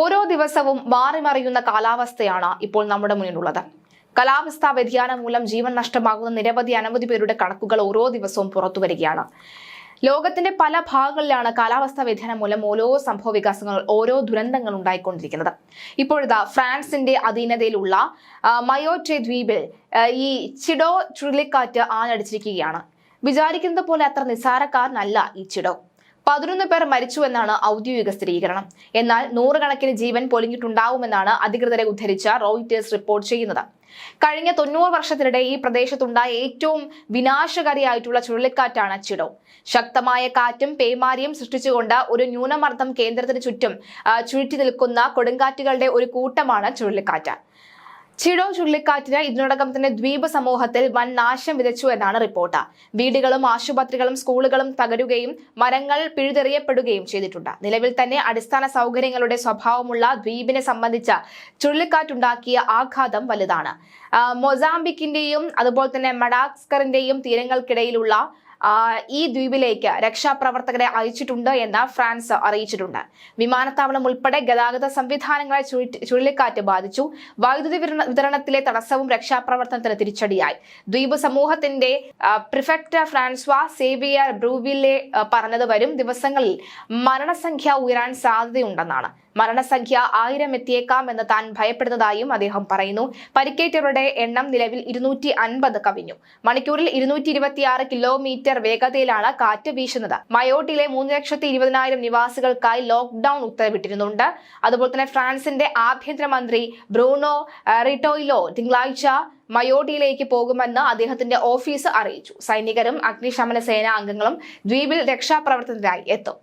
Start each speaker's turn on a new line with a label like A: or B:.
A: ഓരോ ദിവസവും മാറിമറിയുന്ന കാലാവസ്ഥയാണ് ഇപ്പോൾ നമ്മുടെ മുന്നിലുള്ളത്. കാലാവസ്ഥാ വ്യതിയാനം മൂലം ജീവൻ നഷ്ടമാകുന്ന അനവധി പേരുടെ കണക്കുകൾ ഓരോ ദിവസവും പുറത്തു വരികയാണ്. ലോകത്തിന്റെ പല ഭാഗങ്ങളിലാണ് കാലാവസ്ഥാ വ്യതിയാനം മൂലം ഓരോ സംഭവ വികാസങ്ങൾ, ഓരോ ദുരന്തങ്ങൾ ഉണ്ടായിക്കൊണ്ടിരിക്കുന്നത്. ഇപ്പോഴിതാ ഫ്രാൻസിന്റെ അധീനതയിലുള്ള മയോട്ടെ ദ്വീപിൽ ഈ ചിഡോ ചുഴലിക്കാറ്റ് ആഞ്ഞടിച്ചിരിക്കുകയാണ്. വിചാരിക്കുന്നത് പോലെ അത്ര നിസ്സാരക്കാരനല്ല ഈ ചിഡോ. 11 പേർ മരിച്ചുവെന്നാണ് ഔദ്യോഗിക സ്ഥിരീകരണം. എന്നാൽ നൂറുകണക്കിന് ജീവൻ പൊലിഞ്ഞിട്ടുണ്ടാവുമെന്നാണ് അധികൃതരെ ഉദ്ധരിച്ച റോയിറ്റേഴ്സ് റിപ്പോർട്ട് ചെയ്യുന്നത്. കഴിഞ്ഞ 90 വർഷത്തിനിടെ ഈ പ്രദേശത്തുണ്ടായ ഏറ്റവും വിനാശകാരിയായിട്ടുള്ള ചുഴലിക്കാറ്റാണ് ചിഡോ. ശക്തമായ കാറ്റും പേമാരിയും സൃഷ്ടിച്ചുകൊണ്ട് ഒരു ന്യൂനമർദ്ദം കേന്ദ്രത്തിന് ചുറ്റും ചുഴറ്റി നിൽക്കുന്ന കൊടുങ്കാറ്റുകളുടെ ഒരു കൂട്ടമാണ് ചുഴലിക്കാറ്റ്. ചിഡോ ചുഴലിക്കാറ്റിന് ഇതിനോടകം തന്നെ ദ്വീപ് സമൂഹത്തിൽ വൻ നാശം വിതച്ചു എന്നാണ് റിപ്പോർട്ട്. വീടുകളും ആശുപത്രികളും സ്കൂളുകളും തകരുകയും മരങ്ങൾ പിഴുതെറിയപ്പെടുകയും ചെയ്തിട്ടുണ്ട്. നിലവിൽ തന്നെ അടിസ്ഥാന സൗകര്യങ്ങളുടെ സ്വഭാവമുള്ള ദ്വീപിനെ സംബന്ധിച്ച ചുഴലിക്കാറ്റുണ്ടാക്കിയ ആഘാതം വലുതാണ്. മൊസാംബിക്കിന്റെയും അതുപോലെ തന്നെ മഡാഗസ്കറിന്റെയും തീരങ്ങൾക്കിടയിലുള്ള ഈ ദ്വീപിലേക്ക് രക്ഷാപ്രവർത്തകരെ അയച്ചിട്ടുണ്ട് എന്ന് ഫ്രാൻസ് അറിയിച്ചിട്ടുണ്ട്. വിമാനത്താവളം ഉൾപ്പെടെ ഗതാഗത സംവിധാനങ്ങളെ ചുഴലിക്കാറ്റ് ബാധിച്ചു. വൈദ്യുതി വിതരണത്തിലെ തടസ്സവും രക്ഷാപ്രവർത്തനത്തിന് തിരിച്ചടിയായി. ദ്വീപ് സമൂഹത്തിന്റെ പ്രിഫെക്ട് ഫ്രാൻസ്വാ സേവിയർ ബ്രൂവില്ലെ പറഞ്ഞത് വരും ദിവസങ്ങളിൽ മരണസംഖ്യ ഉയരാൻ സാധ്യതയുണ്ടെന്നാണ്. മരണസംഖ്യ 1000 എത്തിയേക്കാമെന്ന് താൻ ഭയപ്പെടുന്നതായും അദ്ദേഹം പറയുന്നു. പരിക്കേറ്റവരുടെ എണ്ണം നിലവിൽ 250 കവിഞ്ഞു. മണിക്കൂറിൽ 226 കിലോമീറ്റർ വേഗതയിലാണ് കാറ്റ് വീശുന്നത്. മയോട്ടിലെ 3,20,000 നിവാസികൾക്കായി ലോക്ക്ഡൌൺ ഉത്തരവിട്ടിരുന്നുണ്ട്. അതുപോലെ തന്നെ ഫ്രാൻസിന്റെ ആഭ്യന്തരമന്ത്രി ബ്രൂണോ റിറ്റോയിലോ തിങ്കളാഴ്ച മയോട്ടിയിലേക്ക് പോകുമെന്ന് അദ്ദേഹത്തിന്റെ ഓഫീസ് അറിയിച്ചു. സൈനികരും അഗ്നിശമന സേനാ അംഗങ്ങളും ദ്വീപിൽ രക്ഷാപ്രവർത്തനത്തിനായി എത്തും.